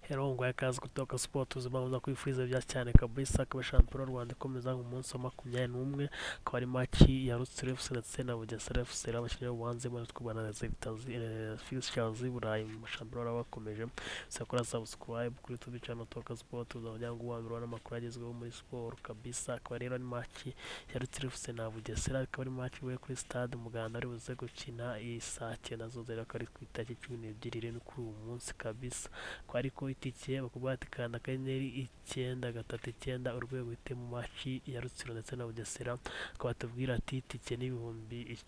Hello ngo ikaze kutoka Sport ubuzima buza kwifuriza bya cyane kabisa akaba shampiyona y'u Rwanda ikomeza mu munsi wa 21 akaba ari match ya Rutsiro FC ndetse na Bugesera FC abakinnyi b'ubuhanzi muri twubana na fixtures z'i Burayi mu shampiyona bakomeje sakora subscribe kuri YouTube channel Toka Sport uzajya ngo wandura n'amakuru agezweho muri sport kabisa akaba rero ni match ya Rutsiro FC na Bugesera akaba ari match we kuri stade Umuganda ari buze gukina saa 9 z'ijoro akaba ari ku itariki 12 kuri uyu munsi kabisa ko ariko itike bakubwira ati kanda akanyenyeri 939 urwego uhite mu maci ya Rutsiro ndetse na Bugesera akaba batubwira ati itike n'ibihumbi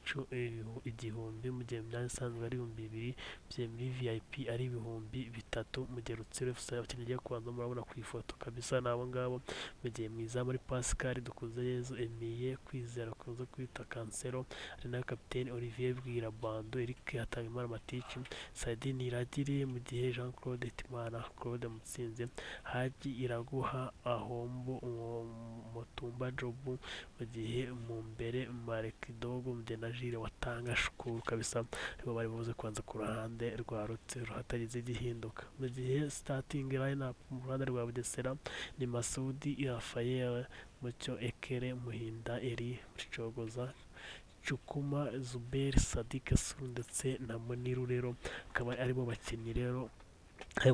igihumbi mu gihe imyanya isanzwe ari ibihumbi 2 bye muri VIP ari ibihumbi 3 mu gihe Rutsiro FC abakinnyi agiye kubanza murabona ku ifoto kabisa nabo ngabo mu gihe mwiza muri Pascal dukuze Yezu Emiye kwizera kuzo kwita Cancelo ari na kapiteni Olivier Bwira Bando Eric Hatangimana Matiki Saidini Iragiri mu gihe Jean Claude Timana Claude Mutsinze Haji Iraguha Ahombo Mutumba Jobu mu gihe mu mbere Marek Dogo Mdenajire watanga shukuru kabisa nibo bari buze kwanza ku ruhande rwa Rutsiro hatagize igihinduka mu gihe starting lineup mu ruhande rwa Bugesera ni Masudi Rafael Mucyo Ekere Muhinda Eri Cogoza Chukuma Zuberi Sadik Suru ndetse na Muniru rero akaba aribo bakinnyi rero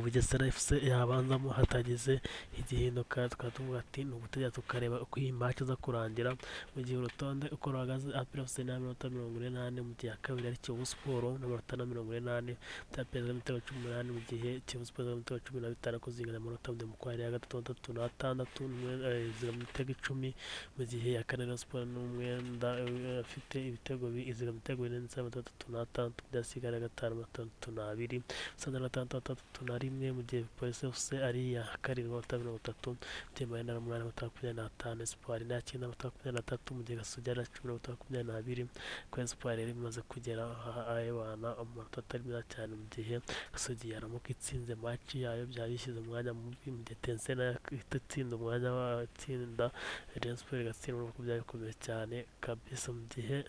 Bugesera FC yabanzamo hatagize igihinduka tukavuga ati ni ugutegeka tukareba uko iyi match za kurangira mu gihe urutonde uko ruhagaze APR FC na 48 mu gihe kabiri ari Kiyovu Sport na 48 byapeza imitego 18 mu gihe Kiyovu Sport na 15 ko zingana amanota mu kwari ya gatatu na 6 zira imitego 10 mu gihe ya Kanera Sport n'umwenda afite ibitego izira imitego 4 na 6 byasigara 5 Sandra 6 na rimwe mu gihe Police FC ari ya karindwi na 3 Temba na 8 Espoir na 9 mu gihe Gasujya na 10 ko Espoir yari imaze kugera ayibana amanota atari meza cyane mu gihe Gasujya yaramuka itsinze match yayo byarishyize umwanya mubi mu gihe Tensena itsinda umwanya wa tsinda Rayon Sport igatsindwa kuko byakomeye cyane kabisa mu gihe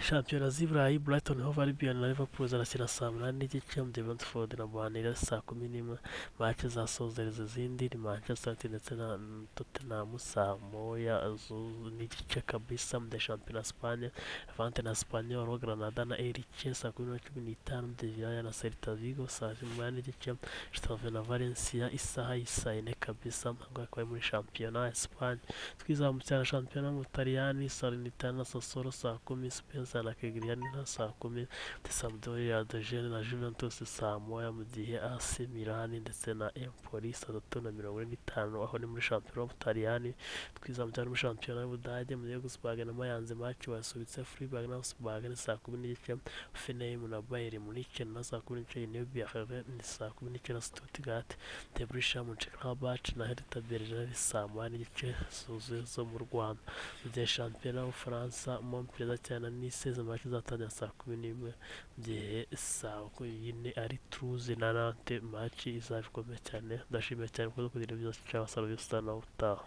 shampiyona z'i Burayi Brighton Hove Albion na Liverpool zarakina saa 8 n'igice mu gihe Brentford na Burnley saa 11 match zasozereza izindi ni Manchester City ndetse na Tottenham saa 1 n'igice kabisa mu gihe shampiyona Espagne Levante na Espanyol Granada na Elche saa 10:15 mu gihe Villarreal na Celta Vigo saa 8 n'igice Getafe na Valencia isaha y'isayine kabisa ngo akaba muri shampiyona Espagne twizamukira shampiyona mu Butaliyani Salernitana na Sassuolo saa 10 na Cagliari na saa 10 Sampdoria de Gene na Juventus saa 1 mu gihe AC Milan ndetse na Empoli saa 3:45 aho ni muri shampiyona y'Ubutaliyani twizamukira muri shampiyona y'Ubudage mu gihe Augsburg na Mayence match wasubitse Freiburg na Augsburg ni saa 10 n'igice Hoffenheim na Bayern Munich na saa 10 n'igice Nürnberg ni saa 10 n'igice na Stuttgart de Borussia Mönchengladbach na Hertha Berlin saa 1 n'igice zo mu Rwanda mu gihe shampiyona y'Ubufaransa Montpellier cyane Nice match zatangira saa 11 mu gihe saa 4 ari Toulouse na Nantes match izakomeye cyane ndashimiye cyane kuko kugira byose cyabasaba bisa na utaha